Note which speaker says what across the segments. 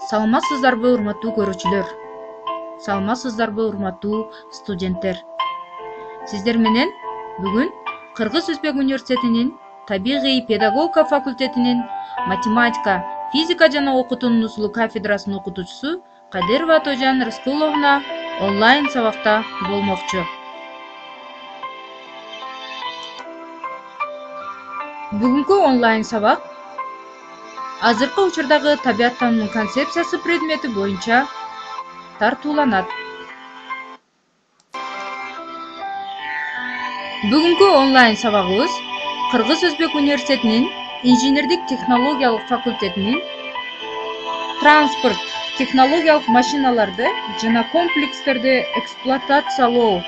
Speaker 1: Саламатсыздарбы урматтуу көрүүчүлөр? Саламатсыздарбы урматтуу студенттер? Сиздер менен бүгүн Кыргыз Өзбек университетинин табигый педагогика факультетинин математика, физика жана окутуунун усулу кафедрасынын окутуучусу Кадырова Атожан Рыскуловна онлайн сабакта болмокчу. Бүгүнкү онлайн сабак азыркы учурдагы табият таанымынын концепциясы предмети боюнча тартууланат. Бүгүнкү онлайн сабагыбыз Кыргыз Өзбек университетинин инженердик технологиялык факультетинин транспорт технологиялык машиналарды жана комплекстерди эксплуатациялоо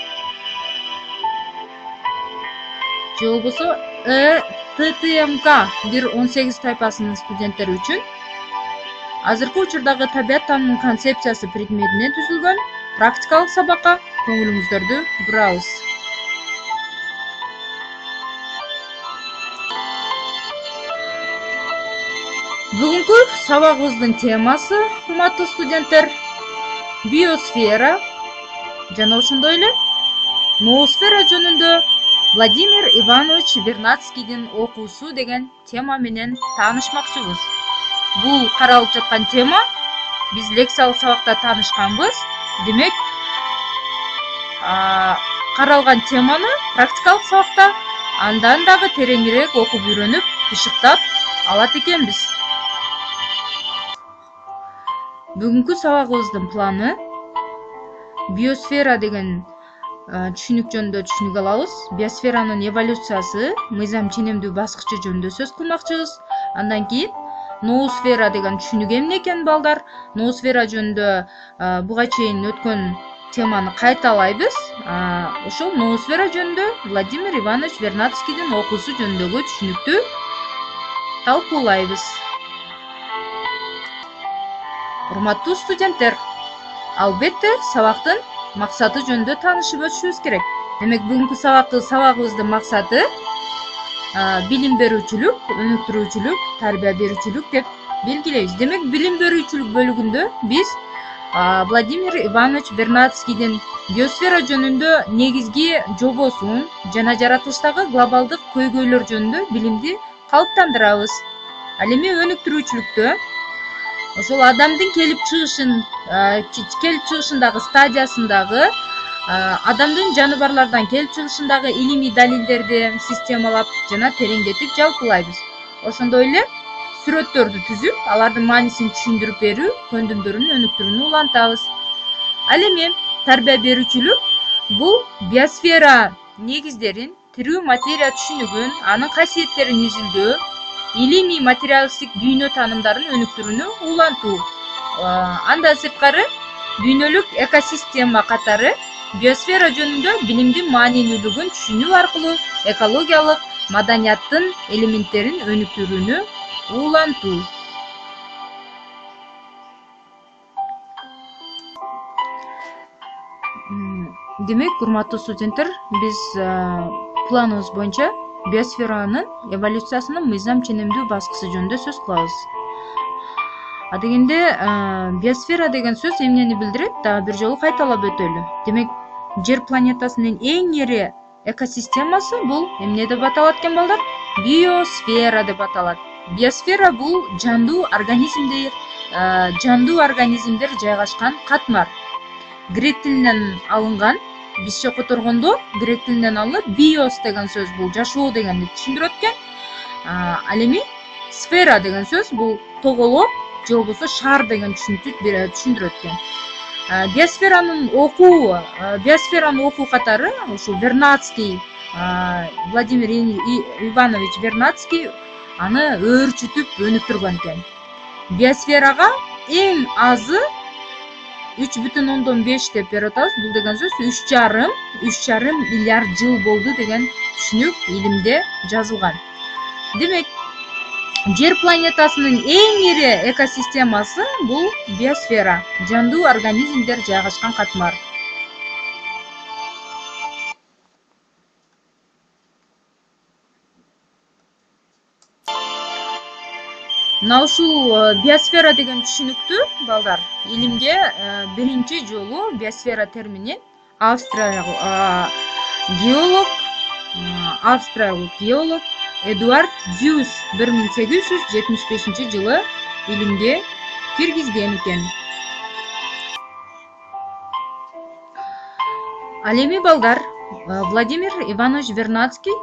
Speaker 1: же болбосо ТТМК 118 тайпасынын студенттери үчүн азыркы учурдагы табият таанымынын концепциясы предметинен түзүлгөн практикалык сабакка көңүлүңүздөрдү бурабыз. Бүгүнкү сабагыбыздын темасы, урматтуу студенттер, биосфера жана ошондой эле ноосфера жөнүндө Владимир Иванович Вернадскийдин окуусу деген тема менен таанышмакчыбыз. Бул каралып жаткан тема биз лекциялык сабакта таанышканбыз. Демек, каралган теманы практикалык сабакта андан дагы тереңирээк окуп үйрөнүп, бышыктап алат экенбиз. Бүгүнкү сабагыбыздын планы биосфера деген түшүнүк жөнүндө түшүнүк алабыз. Биосферанын эволюциясы, мыйзам ченемдүү баскычы жөнүндө сөз кылмакчыбыз. Андан кийин ноосфера деген түшүнүк эмне экен балдар? Ноосфера жөнүндө буга чейин өткөн теманы кайталайбыз. Ошол ноосфера жөнүндө Владимир Иванович Вернадскийдин окуусу жөнүндөгү түшүнүктү талкуулайбыз. Урматтуу студенттер, албетте сабактын максаты жөнүндө таанышып өтүшүбүз керек. Демек, бүгүнкү сабагыбыздын максаты билим берүүчүлүк, өнүктүрүүчүлүк, тарбия берүүчүлүк деп белгилейбиз. Демек, билим берүүчүлүк бөлүгүндө биз Владимир Иванович Вернадскийдин биосфера жөнүндө негизги жобосун жана жаратылыштагы глобалдык көйгөйлөр жөнүндө билимди калыптандырабыз. Ал эми өнүктүрүүчүлүктө ошол адамдын келип чыгышындагы стадиясындагы адамдын жаныбарлардан келип чыгышындагы илимий далилдерди системалап жана тереңдетип жалпылайбыз. Ошондой эле сүрөттөрдү түзүп, алардын маанисин түшүндүрүп берүү, көндүмдөрүн өнүктүрүүнү улантабыз. Ал эми тарбия берүүчүлүк бул биосфера негиздерин, тирүү материя түшүнүгүн, анын касиеттерин изилдөө, илимий материалисттик дүйнө таанымдарын өнүктүрүүнү улантуу. Андан сырткары дүйнөлүк экосистема катары биосфера жөнүндө билимдин маанилүүлүгүн түшүнүү аркылуу экологиялык маданияттын элементтерин өнүктүрүүнү улантуу. Демек, урматтуу студенттер, биз планыбыз боюнча биосферанын эволюциясынын мыйзам ченемдүү баскычы жөнүндө сөз кылабыз. Адегенде биосфера деген сөз эмнени билдирет? Дагы бир жолу кайталап өтөлү. Демек, Жер планетасынын эң ири экосистемасы бул эмне деп аталат экен балдар? Биосфера деп аталат. Биосфера бул жандуу организмдер жайгашкан катмар. Грек тилинен алынган. Бизче которгондо грек тилинен алынып, биос деген сөз бул жашоо дегенди түшүндүрөт экен. Ал эми сфера деген сөз бул тоголок же болбосо шар деген түшүнүктү түшүндүрөт экен. Биосфераны окуу катары ушул Вернадский, Владимир Иванович Вернадский аны өөрчүтүп өнүктүргөн экен. Биосферага эң азы 3,5 деп берип атабыз. Бул деген сөз 3,5 миллиард жыл болду деген түшүнүк илимде жазылган. Демек, Жер планетасынын эң ири экосистемасы бул биосфера, жандуу организмдер жайгашкан катмар. Мына ушул биосфера деген түшүнүктү балдар илимге биринчи жолу биосфера терминин австриялык геолог Эдуард Зюс 1875 жылы илимге киргизген экен. Ал эми балдар Владимир Иванович Вернадский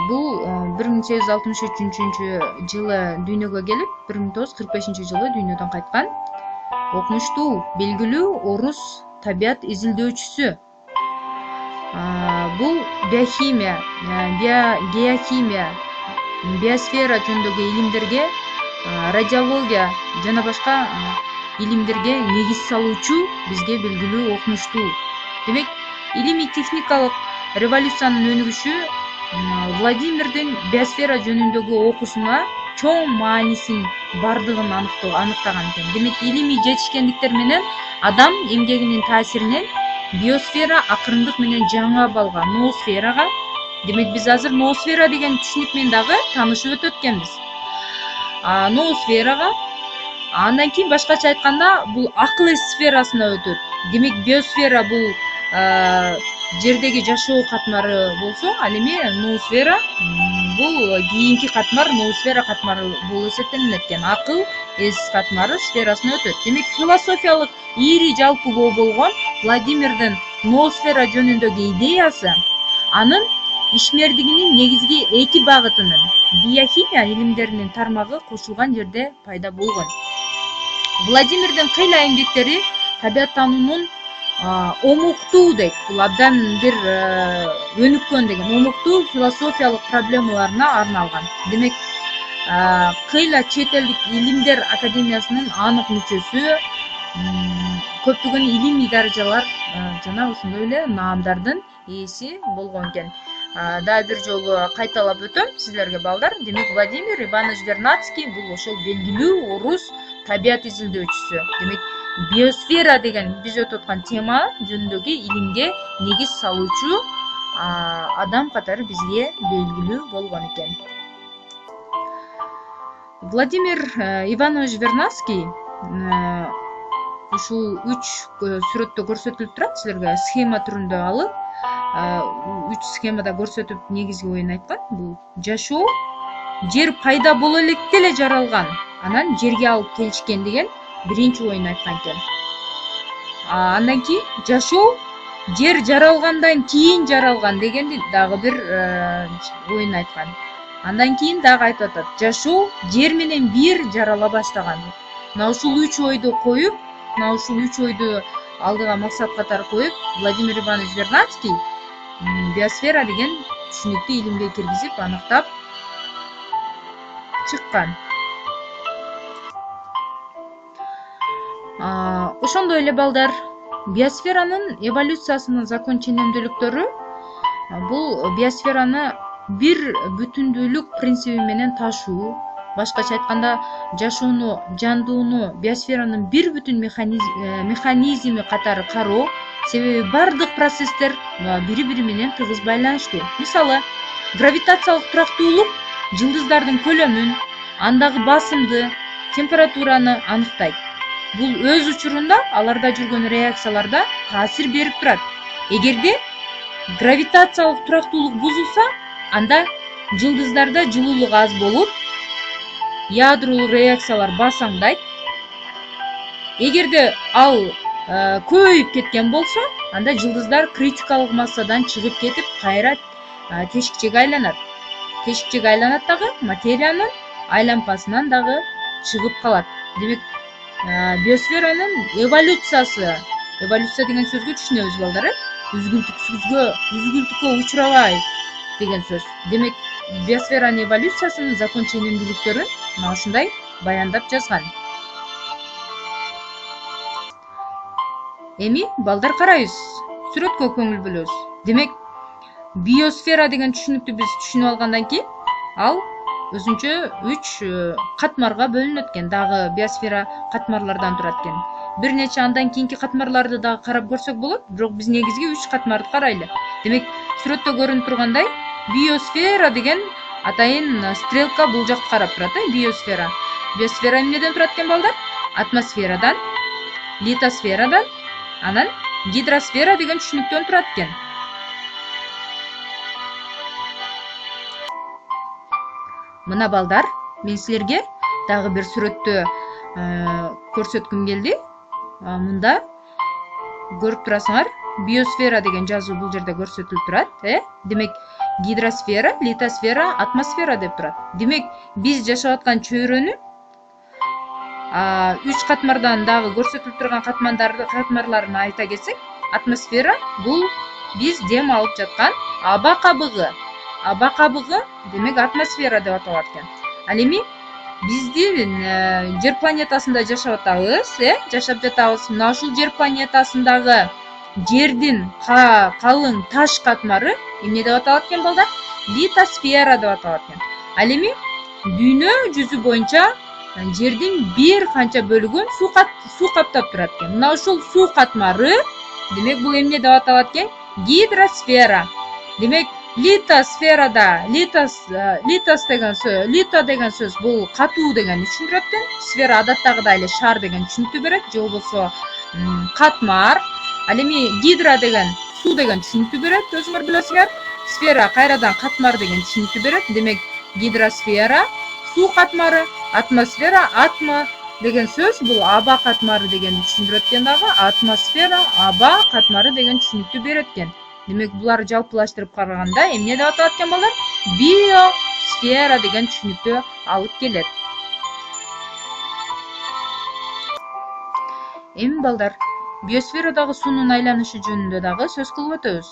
Speaker 1: бул 1863 жылы дүйнөгө келип, 1945 жылы дүйнөдөн кайткан окумуштуу, белгилүү орус табият изилдөөчүсү. Бул биохимия, геохимия, биосфера жөнүндөгү илимдерге, радиология жана башка илимдерге негиз салуучу бизге белгилүү окумуштуу. Демек, илимий техникалык революциянын өнүгүшү Владимирдин биосфера жөнүндөгү окуусуна чоң маанисин бардыгын аныктаган экен. Демек, илимий жетишкендиктер менен адам эмгегинин таасиринен биосфера акырындык менен жаңы абалга, ноосферага, демек биз азыр ноосфера деген түшүнүк менен дагы таанышып өтөт экенбиз. Ноосферага, андан кийин башкача айтканда бул акыл эс сферасына өтөт. Демек, биосфера бул жердеги жашоо катмары болсо, ал эми ноосфера бул кийинки катмар, ноосфера катмары болуп эсептелинет экен. Акыл эс катмары сферасына өтөт. Демек, философиялык ири жалпылоо болгон Владимирдин ноосфера жөнүндөгү идеясы анын ишмердигинин негизги эки багытынын биохимия илимдеринин тармагы кошулган жерде пайда болгон. Владимирдин кыйла эмгектери табиаттануунун омуктуу дейт, бул абдан бир өнүккөн деген омуктуу философиялык проблемаларына арналган. Демек, кыйла чет элдик илимдер академиясынын анык мүчөсү, көптөгөн илимий даражалар жана ошондой эле наамдардын ээси болгон экен. Дагы бир жолу кайталап өтөм силерге балдар. Демек, Владимир Иванович Вернадский бул ошол белгилүү орус табият изилдөөчүсү. Демек, биосфера деген биз өтүп аткан тема жөнүндөгү илимге негиз салуучу адам катары бизге белгилүү болгон экен. Владимир Иванович Вернадский ушул 3 сүрөттө көрсөтүлүп турат, силерге схема түрүндө алып, 3 схемада көрсөтүп негизги оюн айткан. Бул жашоо, жер пайда боло электе эле жаралган, анан жерге алып келишкен деген биринчи оюн айткан экен. Андан кийин жашоо, жер жаралгандан кийин жаралган дегенди дагы бир оюн айткан. Андан кийин дагы айтып атат, жашоо жер менен бир жарала баштаган. Мына ушул 3 ойду коюп, мына ушул 3 ойду алдыга максат катары коюп, Владимир Иванович Вернадский биосфера деген түшүнүктү илимге киргизип, аныктап чыккан. Ошондой эле балдар, биосферанын эволюциясынын закон ченемдүүлүктөрү бул биосфераны бир бүтүндүүлүк принциби менен ташуу, башкача айтканда жашоону, жандууну биосферанын бир бүтүн механизми катары кароо, себеби бардык процесстер бири-бири менен тыгыз байланыштуу. Мисалы, гравитациялык турактуулук жылдыздардын көлөмүн, андагы басымды, температураны аныктайт. Бул өз учурунда аларда жүргөн реакцияларда таасир берип турат. Эгерде гравитациялык турактуулук бузулса, анда жылдыздарда жылуулук аз болуп, ядролук реакциялар басаңдайт. Эгерде ал көбөйүп кеткен болсо, анда жылдыздар критикалык массадан чыгып кетип, кайра тешикчеге айланат. Тешикчеге айланат дагы материянын айланпасынан дагы чыгып калат. Демек, биосферанын эволюциясы, эволюция деген сөзгө түшүнөбүз балдар, үзгүлтүккө учурабай деген сөз. Демек, биосферанын эволюциясынын закон ченемдүүлүктөрүн мына ушундай баяндап жазган. Эми балдар карайбыз, сүрөткө көңүл бөлөбүз. Демек, биосфера деген түшүнүктү биз түшүнүп алгандан кийин, ал өзүнчө 3 катмарга бөлүнөт экен. Дагы биосфера катмарлардан турат экен. Бир нече андан кийинки катмарларды дагы карап көрсөк болот, бирок биз негизги 3 катмарды карайлы. Демек, сүрөттө көрүнүп тургандай, биосфера деген атайын стрелка бул жакка карап турат, биосфера. Биосфера эмнеден турат экен балдар? Атмосферадан, литосферадан, анан гидросфера деген түшүнүктөн турат экен. Мына балдар, мен силерге дагы бир сүрөттө көрсөткүм келди. Мында көрүп турасыңар, биосфера деген жазуу бул жерде көрсөтүлүп турат. Демек, гидросфера, литосфера, атмосфера деп турат. Демек, биз жашап аткан чөйрөнү 3 катмардан дагы көрсөтүлүп турган катмарларын айта кетсек, атмосфера бул биз дем алып жаткан аба кабыгы. Аба кабыгы демек атмосфера деп аталат экен. Ал эми биздин жер планетасында жашап атабыз, жашап жатабыз. Мына ушул жер планетасындагы жердин калың таш катмары эмне деп аталат экен балдар? Литосфера деп аталат экен. Ал эми дүйнө жүзү боюнча жердин бир канча бөлүгүн суу каптап турат экен. Мына ушул суу катмары демек бул эмне деп аталат экен? Гидросфера. Демек, литосферада лито деген сөз бул катуу дегенди түшүндүрөт экен. Сфера адаттагыдай эле шар деген түшүнүктү берет, же болбосо катмар. Ал эми гидро деген суу деген түшүнүктү берет, өзүңөр билесиңер. Сфера кайрадан катмар деген түшүнүктү берет. Демек, гидросфера суу катмары, атмосфера атма деген сөз бул аба катмары дегенди түшүндүрөт экен дагы. Атмосфера аба катмары деген түшүнүктү берет экен. Демек, булар жалпылаштырып караганда эмне деп аталат экен балдар? Биосфера деген түшүнүктү алып келет. Эми балдар, биосферадагы суунун айланышы жөнүндө дагы сөз кылып өтөбүз.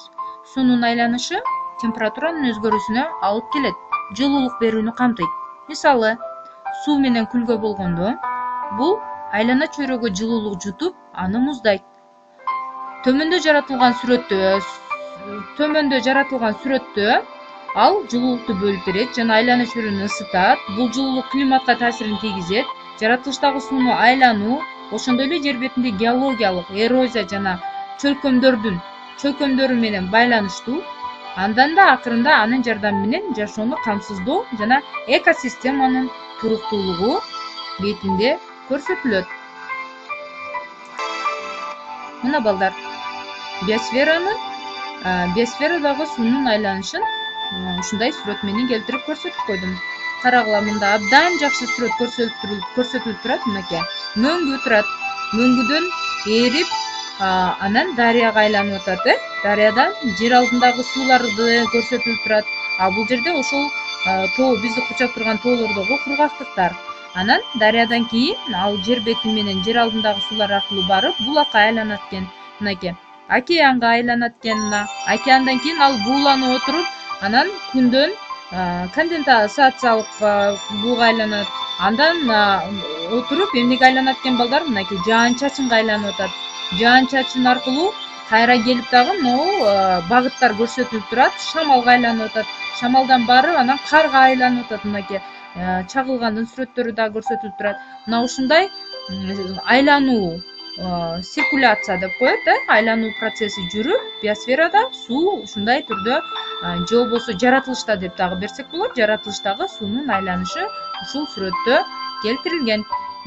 Speaker 1: Суунун айланышы температуранын өзгөрүүсүнө алып келет, жылуулук берүүнү камтыйт. Мисалы, суу менен күлгө болгондо бул айлана чөйрөгө жылуулук жутуп, аны муздайт. Төмөндө жаратылган сүрөттө ал жылуулукту бөлүп берет жана айлана чөйрөнү ысытат. Бул жылуулук климатка таасирин тийгизет. Жаратылыштагы сууну айлануу, ошондой эле жер бетинде геологиялык эрозия жана чөлкөмдөрү менен байланыштуу. Андан да акырында анын жардамы менен жашоону камсыздоо жана экосистеманын туруктуулугу бетинде көрсөтүлөт. Мына балдар, биосферадагы суунун айланышын ушундай сүрөт менен келтирип көрсөтүп койдум. Карагыла, мында абдан жакшы сүрөт көрсөтүлүп турат. Мынакей, мөңгү турат. Мөңгүдөн ээрип, анан дарыяга айланып атат. Дарыядан жер алдындагы сууларды көрсөтүлүп турат. Бул жерде ошол тоо, бизди курчап турган тоолордогу кургактыктар. Анан дарыядан кийин ал жер бети менен жер алдындагы суулар аркылуу барып булакка айланат экен. Мынакей, океанга айланат экен. Океандан кийин ал бууланып отуруп, анан күндөн конденсациялык бууга айланат. Андан отуруп эмнеге айланат экен балдар? Мынакей, жаан-чачынга айланып атат. Жаан-чачын аркылуу кайра келип дагы могу багыттар көрсөтүлүп турат. Шамалга айланып атат. Шамалдан барып, анан карга айланып атат. Мынакей, чагылгандын сүрөттөрү да көрсөтүлүп турат. Мына ушундай айлануу, циркуляция деп коет, айлануу процесси жүрүп, биосферада суу ушундай түрдө, же болбосо жаратылышта деп дагы берсек болот, жаратылыштагы суунун айланышы ушул сүрөттө келтирилген.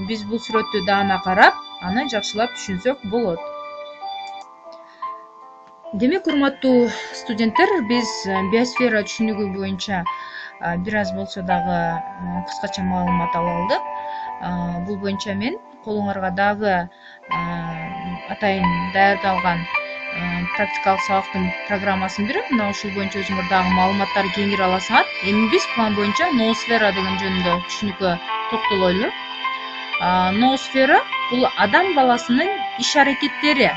Speaker 1: Биз бул сүрөттү даана карап, аны жакшылап түшүнсөк болот. Демек, урматтуу студенттер, биз биосфера түшүнүгү боюнча бир аз болсо дагы кыскача маалымат ала алдык. Бул боюнча мен колуңарга дагы атайын даярдалган практикалык сабактын программасын берем. Мына ушул боюнча өзүңөр дагы маалыматтарды кеңири аласыңар. Эми биз план боюнча ноосфера деген жөнүндө түшүнүккө токтололу. Ноосфера бул адам баласынын иш-аракеттери.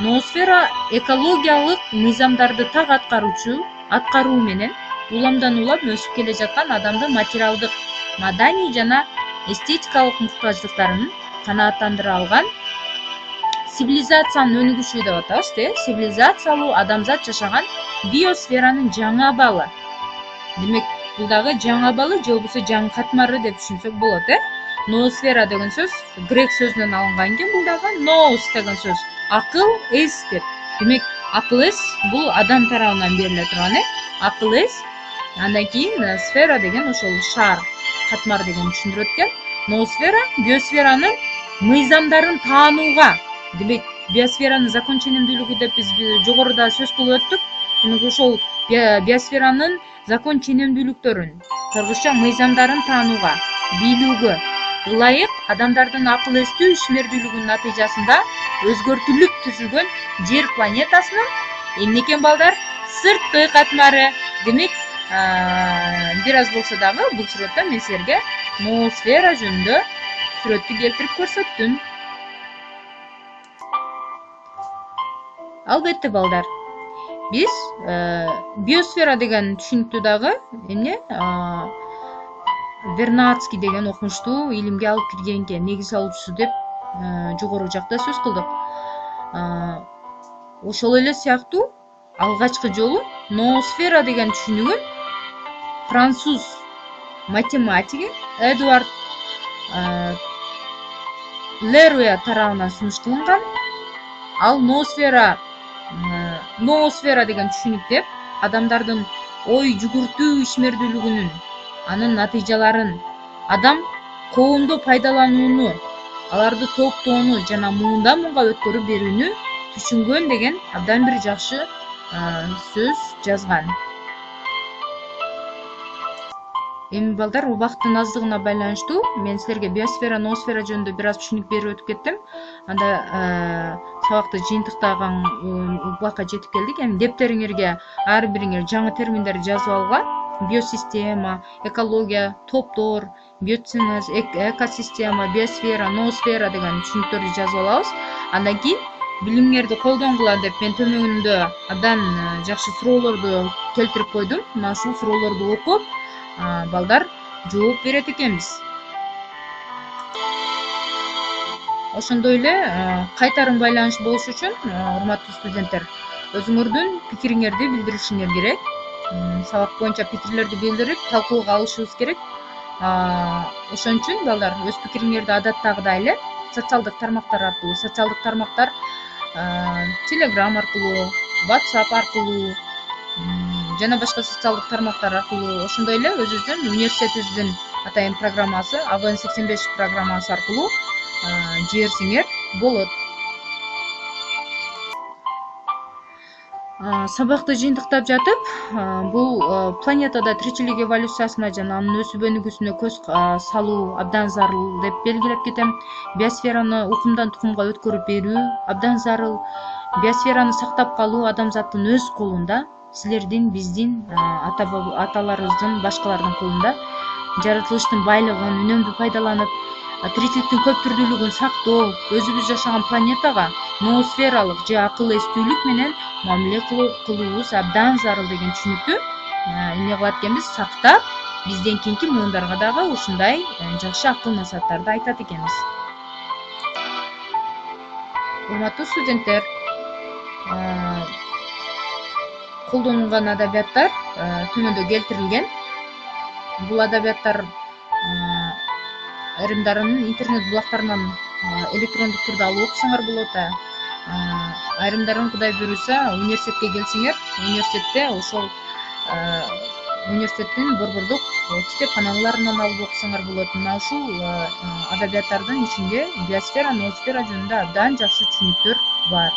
Speaker 1: Ноосфера экологиялык мыйзамдарды так аткаруу менен уламдан улам өсүп келе жаткан адамдын материалдык, маданий жана эстетикалык муктаждыктарын канааттандыра алган цивилизациянын өнүгүшү деп атабыз. Цивилизациялуу адамзат жашаган биосферанын жаңы абалы. Демек, бул дагы жаңы абалы же болбосо жаңы катмары деп түшүнсөк болот. Ноосфера деген сөз грек сөзүнөн алынган экен. Бул дагы ноос деген сөз акыл, эс деп. Демек, акыл эс бул адам тарабынан бериле турган. Акыл эс Андан кийин сфера деген ошол шар, катмар деген түшүндүрөт экен. Ноосфера биосферанын мыйзамдарын таанууга, демек биосферанын закон ченемдүүлүгү деп биз жогоруда сөз кылып өттүк. Демек ошол биосферанын закон ченемдүүлүктөрүн, кыргызча мыйзамдарын таанууга, билүүгө ылайык адамдардын акыл эстүү ишмердүүлүгүнүн натыйжасында өзгөртүлүп түзүлгөн жер планетасынын эмне экен балдар? Сырткы катмары. Демек бир аз болсо дагы бул сүрөттө мен силерге ноосфера жөнүндө сүрөттү келтирип көрсөттүм. Албетте балдар, биз биосфера деген түшүнүктү дагы эмне Вернадский деген окумуштуу илимге алып кирген экен, негиз салуучусу деп жогору жакта сөз кылдык. Ошол эле сыяктуу алгачкы жолу ноосфера деген түшүнүгүн француз математиги Эдуард Леруя тарабынан сунушталган. Ал ноосфера деген түшүнүк деп адамдардын ой жүгүртүү ишмердүүлүгүнүн, анын натыйжаларын, адам коомдо пайдаланууну, аларды топтоону жана мындан мынга өткөрүп берүүнү түшүнгөн деген абдан бир жакшы сөз жазган. Эми балдар, убакыттын аздыгына байланыштуу мен силерге биосфера, ноосфера жөнүндө бир аз түшүнүк берип өтүп кеттим. Анда сабакты жыйынтыктаган убакка жетип келдик. Эми дептериңерге ар бириңер жаңы терминдерди жазып алгыла. Биосистема, экология, топтор, биоценоз, экосистема, биосфера, ноосфера деген түшүнүктөрдү жазып алабыз. Андан кийин билимиңерди колдонгула деп мен төмөгүндө абдан жакшы суроолорду келтирип койдум. Мына ушул суроолорду окуп, балдар жооп берет экенбиз. Ошондой эле кайтарым байланыш болуш үчүн, урматтуу студенттер, өзүңөрдүн пикириңерди билдиришиңер керек. Сабак боюнча пикирлерди билдирип, талкууга алышыбыз керек. Ошон үчүн балдар, өз пикириңерди адаттагыдай эле социалдык тармактар аркылуу, Telegram аркылуу, WhatsApp аркылуу жана башка социалдык тармактар аркылуу, ошондой эле өзүбүздүн университетибиздин атайын программасы, AVN 85 программасы аркылуу жиберсеңер болот. Сабакты жыйынтыктап жатып, бул планетада тиричилик эволюциясына жана анын өсүп өнүгүүсүнө көз салуу абдан зарыл деп белгилеп кетем. Биосфераны укумдан тукумга өткөрүп берүү абдан зарыл. Биосфераны сактап калуу адамзаттын өз колунда, силердин, биздин, аталарыбыздын, башкалардын колунда. Жаратылыштын байлыгын үнөмдүү пайдаланып, тиричиликтин көп түрдүүлүгүн сактоо, өзүбүз жашаган планетага ноосфералык же акыл эстүүлүк менен мамиле кылуубуз абдан зарыл деген түшүнүктү эмне кылат экенбиз? Сактап, бизден кийинки муундарга дагы ушундай жакшы акыл насааттарды айтат экенбиз. Урматтуу студенттер, колдонулган адабияттар төмөндө келтирилген. Бул адабияттар айрымдарын интернет булактарынан электрондук түрдө алып окусаңар болот. Айрымдарын Кудай буйруса университетке келсеңер, университетте ошол университеттин борбордук китепканаларынан алып окусаңар болот. Мына ушул адабияттардын ичинде биосфера, ноосфера жөнүндө абдан жакшы түшүнүктөр бар.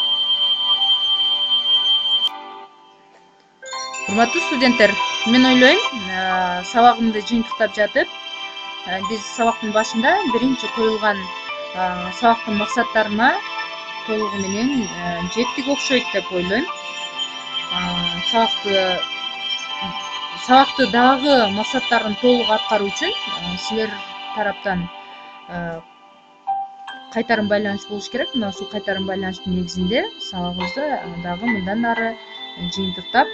Speaker 1: Урматтуу студенттер, мен ойлойм, сабагымды жыйынтыктап жатып, биз сабактын башында биринчи коюлган сабактын максаттарына толугу менен жеттик окшойт деп ойлойм. Сабакты дагы максаттарын толук аткаруу үчүн силер тараптан кайтарым байланыш болуш керек. Мына ушул кайтарым байланыштын негизинде сабагыбызды дагы мындан ары жыйынтыктап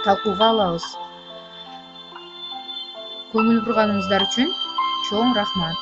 Speaker 1: талкууга алабыз. Көңүл бурганыңыздар үчүн чоң рахмат.